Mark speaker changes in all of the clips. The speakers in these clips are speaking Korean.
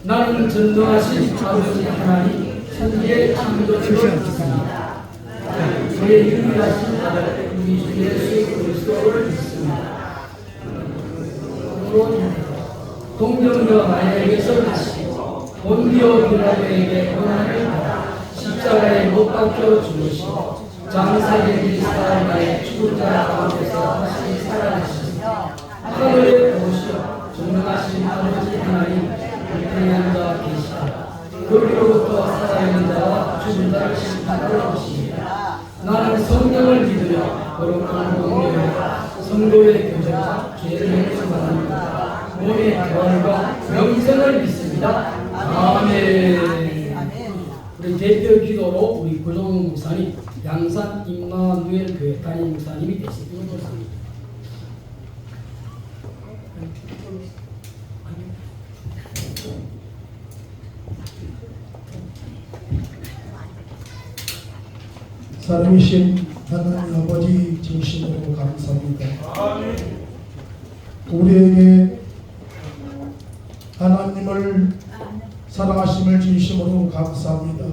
Speaker 1: 나는 전능하신 아버지 하나님 천지의 창조주를 믿습니다. 저의 유일하신 아들 우리 주 예수 그리스도를 믿습니다. 동정녀 마리아에게서 나시고 본디오 빌라도에게 고난을 받아 십자가에 못 박혀 죽으시고 장사되기 사람의 죽은 자 가운데서 다시 살아나시며 하늘에 오시어 전능하신 아버지 하나님 불평한 자 계시다. 거기로부터 살아있는 자와 죽은 자를 심판하러 오십니다. 나는 성령을 믿으며 거룩한 공예와 성도의 교제자 죄를 소망합니다. 몸의 부활과 영생을 믿습니다. 아멘. 우리 대표 기도로 우리 고종 목사님 양산 임마누엘 교회 담임 목사님이 되시기를 바랍니다.
Speaker 2: 살아계신 하나님 아버지 진심으로 감사합니다. 우리에게 하나님을 사랑하심을 진심으로 감사합니다.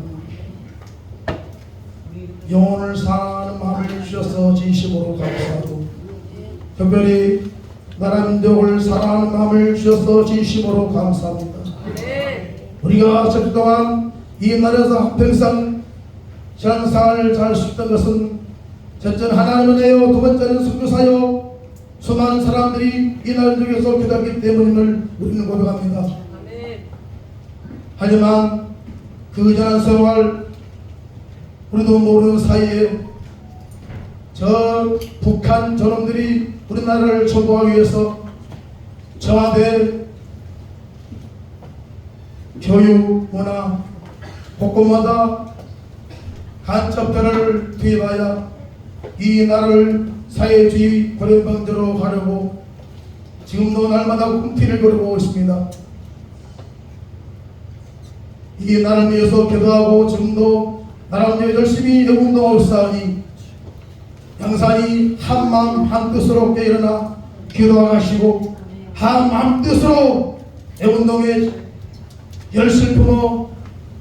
Speaker 2: 영혼을 사랑하는 마음을 주셔서 진심으로 감사하고 특별히 나라 민족을 사랑하는 마음을 주셔서 진심으로 감사합니다. 우리가 저 동안 이 나라에서 한평생 신앙생활을 잘 수 있던 것은 첫째는 하나님의 은혜요, 두 번째는 선교사요, 수많은 사람들이 이 나라에서 기도했기 때문임을 우리는 고백합니다. 하지만 그 지난 세월 우리도 모르는 사이에 저 북한 저놈들이 우리나라를 정복하기 위해서 청와대 교육, 문화 곳곳마다 간첩들을 투입하여 이 나라를 사회주의 고령방대로 가려고 지금도 날마다 꿈틀을 거리고 있습니다. 이 나라를 위해서 기도하고 지금도 나라를 위해 열심히 운동하고 있사오니 양산이 한마음 한뜻으로 깨어나 기도하시고 한마음 뜻으로 운동에 열심히 품어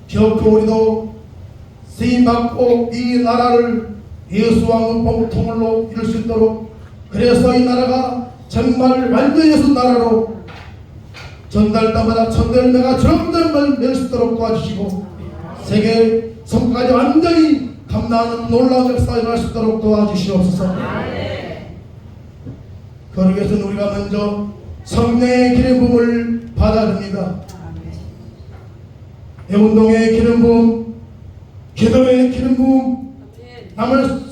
Speaker 2: 결코 우리도 쓰임받고 이 나라를 예수왕의 보통으로 이룰 수 있도록, 그래서 이 나라가 정말 완전히 예수 나라로 전달 때마다 천대열매가 점점 낼 수 있도록 도와주시고 세계 성까지 완전히 감당하는 놀라운 역사에 갈 수 있도록 도와주시옵소서. 그러기 위해서는 우리가 먼저 성령의 기름 부음을 받아야 됩니다. 애운동의 기름 부음, 기도의 기름 부음, 남을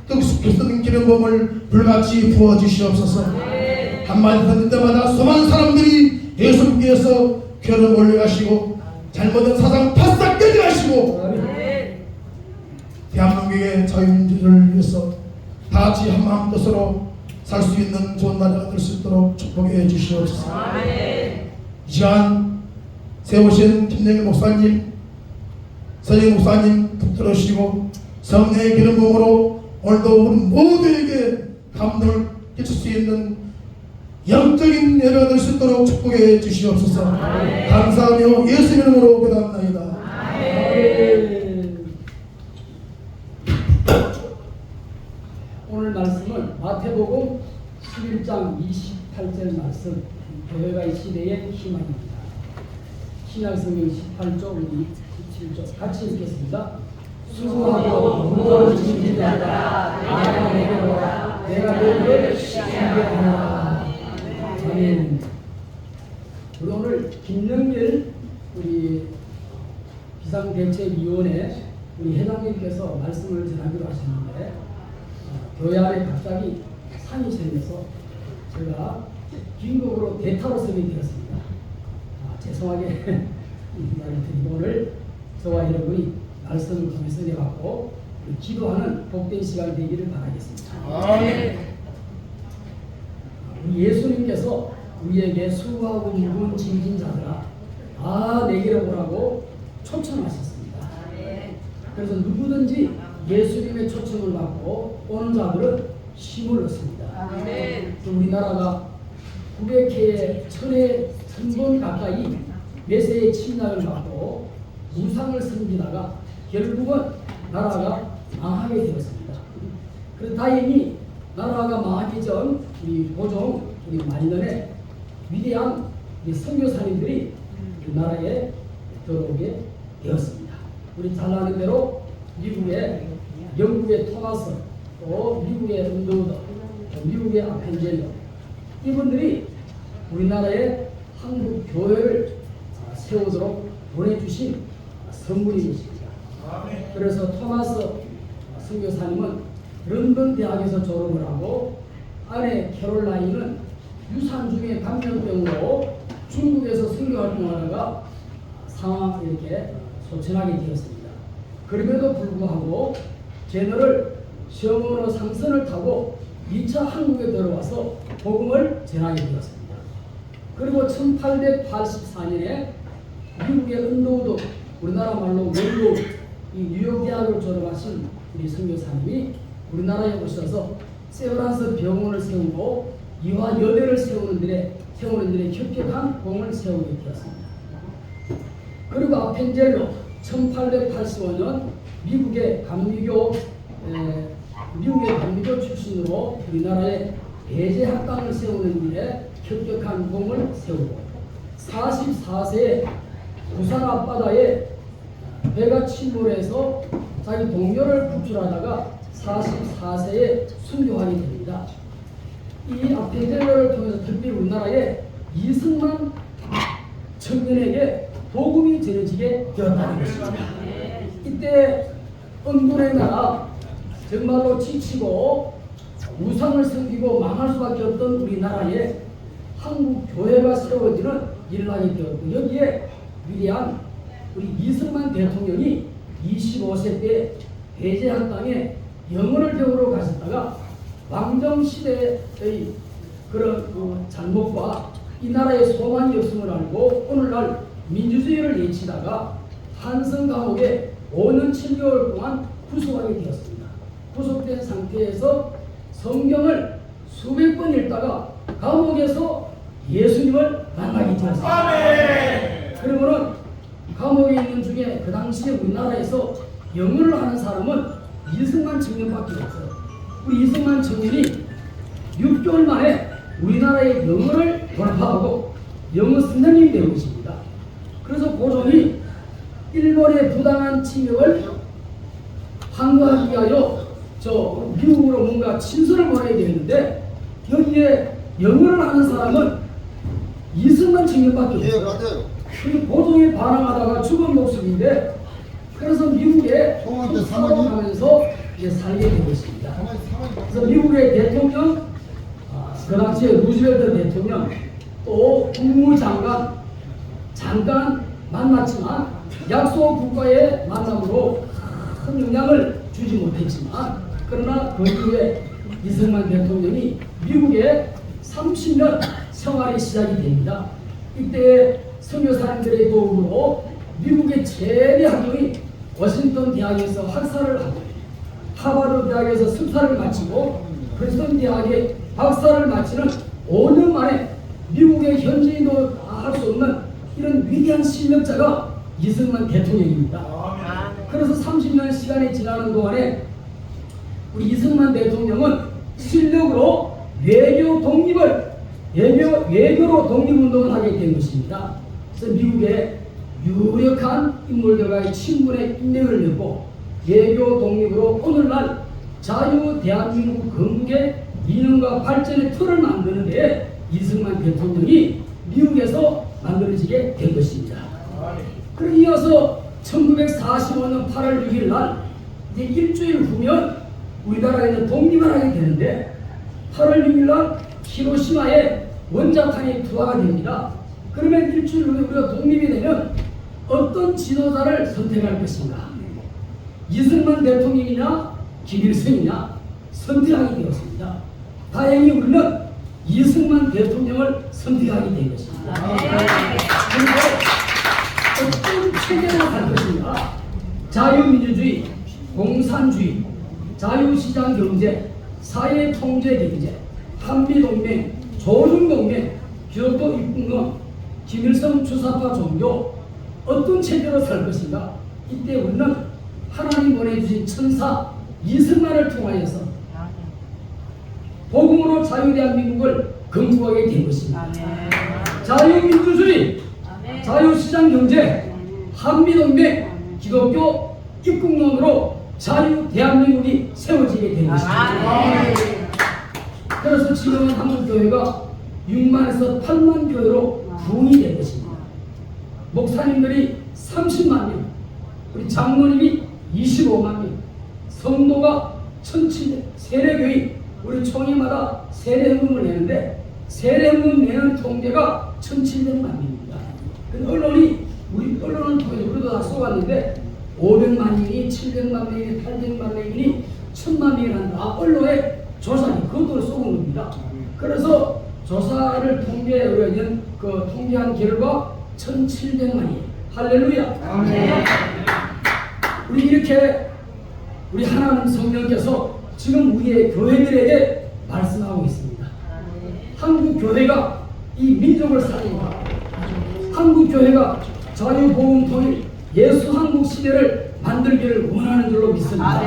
Speaker 2: 뜻깊게 쓰는 기름 부음을 불같이 부어주시옵소서. 한마디 듣는 때마다 수많은 사람들이 예수님께서 교회를 몰려가시고 잘못된 사상 바싹 깨져가시고 대한민국의 자유민주를 위해서 다같이 한마음 뜻으로 살 수 있는 좋은 나라가 될 수 있도록 축복해 주시옵소서. 이 시간 세우신 김영일 목사님, 서희 목사님 붙들으시고 성령의 기름 부음으로 오늘도 우리 모두에게 감동을 끼칠 수 있는 영적인 예배가 될 수 있도록 축복해 주시옵소서. 감사하며 예수 이름으로 기도합나이다.
Speaker 1: 오늘 말씀은 마태복음 11장 28절 말씀, 교회가 이 시대의 희망입니다. 신약성경 18조, 우리 17조 같이 읽겠습니다. 수고하고 무거운 짐진 자들아 내가 내게 오라. 내가 너희를 쉽게 하리라. 아멘. 우리 오늘 김영길 우리 비상대책위원회 우리 회장님께서 말씀을 전하기로 하셨는데 교회 안에 갑자기 산이 생겨서 제가 긴급으로 대타로 서게 되었습니다. 죄송하게 인사를 드리고 오늘 저와 여러분이 말씀을 통해서 내받고 기도하는 복된 시간 되기를 바라겠습니다. 우리 예수님께서 우리에게 수고하고 무거운 짐진 자들아 내게로 오라고 초청하셨습니다. 그래서 누구든지 예수님의 초청을 받고 오는 자들은 힘을 얻습니다. 우리나라가 900회에 1000번 가까이 메세의 침략을 받고 우상을 섬기다가 결국은 나라가 망하게 되었습니다. 그래서 다행히 나라가 망하기 전 우리 고종 우리 말년에 위대한 선교사님들이 그 나라에 들어오게 되었습니다. 우리 잘 아는 대로 미국의 영국의 토마스, 또 미국의 은도우더, 미국의 아펜젤러 이분들이 우리나라에 한국 교회를 세우도록 보내주신 선물입니다. 그래서 토마스 선교사님은 런던 대학에서 졸업을 하고 아내 캐롤라인은 유산중의 감염병으로 중국에서 선교 활동하다가 이렇게 소천하게 되었습니다. 그럼에도 불구하고 제너럴 시어머니 상선을 타고 2차 한국에 들어와서 복음을 전하게 되었습니다. 그리고 1884년에 미국의 은도우도 우리나라 말로 원로 이 뉴욕 대학을 졸업하신 우리 선교사님이 우리나라에 오셔서 세브란스 병원을 세우고 이화 여대를 세우는 데에 혁혁한 공을 세우게 되었습니다. 그리고 아펜젤로 1885년 미국의 감리교 출신으로 우리나라에 배제학당을 세우는 일에 혁혁한 공을 세우고 44세에 부산 앞바다에 배가 침몰해서 자기 동료를 구출하다가 44세에 순교하게 됩니다. 이 아펜젤러를 통해서 특별히 우리나라에 2승만 청년에게 복음이 전해지게 되었다는 것입니다. 이때 은군의 나라 정말로 지치고 우상을 섬기고 망할 수밖에 없던 우리나라에 한국 교회가 세워지는 일을 하게 되었고 여기에 위대한 우리 이승만 대통령이 25세 때 배제학당에 영어를 배우러 가셨다가 왕정시대의 그런 잘못과 이 나라의 소망이 없음을 알고 오늘날 민주주의를 외치다가 한성 감옥에 5년 7개월 동안 구속하게 되었습니다. 구속된 상태에서 성경을 수백 번 읽다가 감옥에서 예수님을 만나게 되었습니다. 그러면은 감옥에 있는 중에 그 당시에 우리나라에서 영어를 하는 사람은 이승만 청년밖에 없어요. 우리 이승만 청년이 6개월 만에 우리나라의 영어를 돌파하고 영어 선생님이 되고 있습니다. 그래서 고종이 일본의 부당한 침략을 항거하기 위하여 저 미국으로 뭔가 친서를 보내야 되는데 여기에 영어를 하는 사람은 이승만 청년밖에 없어요.
Speaker 3: 맞아요.
Speaker 1: 그 고종이 반항하다가 죽은 목숨인데 그래서 미국에 살아가면서 이제 살게 되고 있습니다. 그래서 미국의 대통령, 그 당시에 루즈벨트 대통령, 또 국무장관 잠깐 만났지만 약소 국가의 만남으로 큰 영향을 주지 못했지만 그러나 그 이후에 이승만 대통령이 미국에 30년 생활이 시작이 됩니다. 이때 선교사님들의 도움으로 미국의 최대 학교인 워싱턴 대학에서 학사를 하고 하버드 대학에서 석사를 마치고 프린스턴 대학에 박사를 마치는 5년 만에 미국의 현지인도 할 수 없는 이런 위대한 실력자가 이승만 대통령입니다. 그래서 30년 시간이 지나는 동안에 우리 이승만 대통령은 실력으로 외교로 독립운동을 하게 된 것입니다. 그래서 미국의 유력한 인물들과의 친분의 인맥을 맺고 외교 독립으로 오늘날 자유 대한민국 건국의 이념과 발전의 틀을 만드는 데 이승만 대통령이 미국에서 만들어지게 된 것입니다. 그리고 이어서 1945년 8월 6일 날 이제 일주일 후면 우리나라가 이제 독립을 하게 되는데 8월 6일 날 히로시마에 원자탄이 투하가 됩니다. 그러면 일주일 후에 우리가 독립이 되면 어떤 지도자를 선택할 것인가? 이승만 대통령이냐 김일성이냐 선택하게 되었습니다. 다행히 우리는 이승만 대통령을 선택하게 된 것입니다. 그리고 어떤 체계로 갈 것인가? 자유민주주의, 공산주의, 자유시장 경제, 사회통제 경제, 한미동맹, 조중동맹, 교도 입국론, 김일성 주사파 종교 어떤 체제로 살 것인가? 이때 우리는 하나님 보내주신 천사 이승만을 통하여서 복음으로 자유대한민국을 건국하게 된 것입니다. 자유민주주의, 자유시장경제, 한미동맹, 기독교 입국론으로 자유대한민국이 세워지게 된 것입니다. 그래서 지금은 한국교회가 6만에서 8만 교회로 부흥이 된 것입니다. 목사님들이 30만 명, 우리 장로님이 25만 명, 성도가 1,700, 세례교회 우리 총회마다 세례헌금을 내는데 세례헌금 내는 통계가 1,700만 명입니다. 언론이 우리 언론을 통해 우리도 다 쏘았는데 500만 명이 700만 명이 800만 명이 1000만 명이라는 언론의 조사니 그것도 쏘은 겁니다. 그래서 조사를 통계한 결과 1,700만이에요. 할렐루야. 우리 이렇게 우리 하나님 성령께서 지금 우리의 교회들에게 말씀하고 있습니다. 한국 교회가 이 민족을 살린다. 한국 교회가 자유보험 통일 예수 한국 시대를 만들기를 원하는 줄로 믿습니다.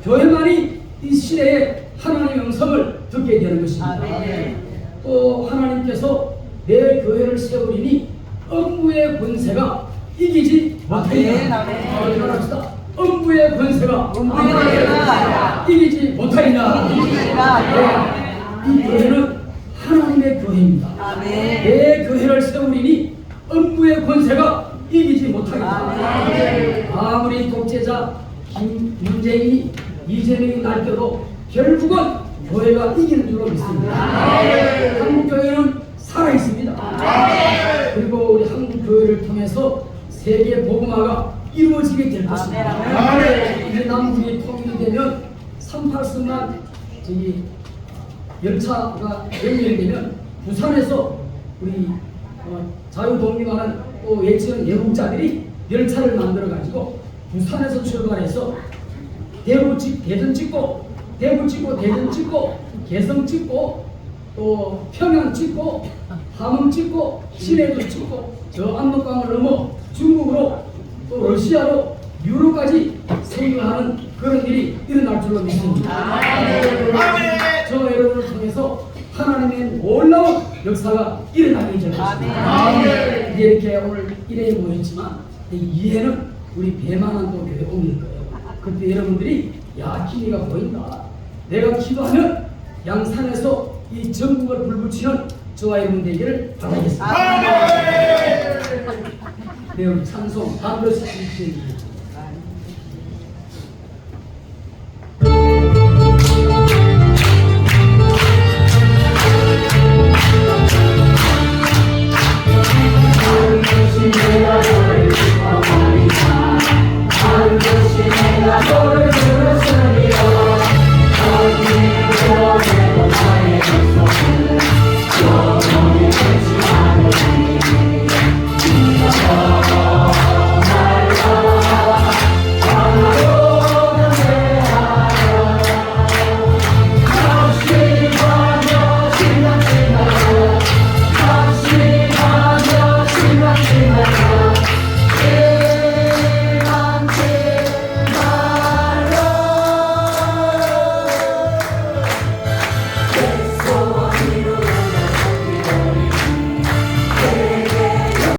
Speaker 1: 교회만이 이 시대에 하나님의 음성을 듣게 되는 것입니다. 또 하나님께서 내 교회를 세우리니 음부의 권세가 이기지 못하리라. 음부의 권세가 이기지 못하리라. 이 교회는 하나님의 교회입니다. 내 교회를 세우리니 음부의 권세가 이기지 못하리라. 아무리 독재자 문재인이 이재명이 날뛰어도 결국은 교회가 이기는 줄로 믿습니다. 한국교회는 살아있습니다. 그리고 우리 한국교회를 통해서 세계 복음화가 이루어지게 될 것입니다. 이제 남북이 통일이 되면 38선만 열차가 연결되면 부산에서 우리 자유독립하는 또 외치는 애국자들이 열차를 만들어 가지고 부산에서 출발해서 대전 찍고 대전 찍고 개성 찍고 또 평양 찍고 함흥 찍고 시내도 찍고 저 압록강을 넘어 중국으로 또 러시아로 유럽까지 선교하는 그런 일이 일어날 줄로 믿습니다. 저 여러분을 통해서 하나님의 놀라운 역사가 일어나게 될 것입니다. 이렇게 오늘 일에 모였지만 이해는 우리 배만한도 교회 옮길 거예요. 그때 여러분들이 야 기미가 보인다. 내가 기도하면 양산에서 이 전국을 불붙이는 저와 여러분 되기를 바라겠습니다. 네, 우리 찬송 반드시 주시옵소서.
Speaker 3: 너를 부르시리라.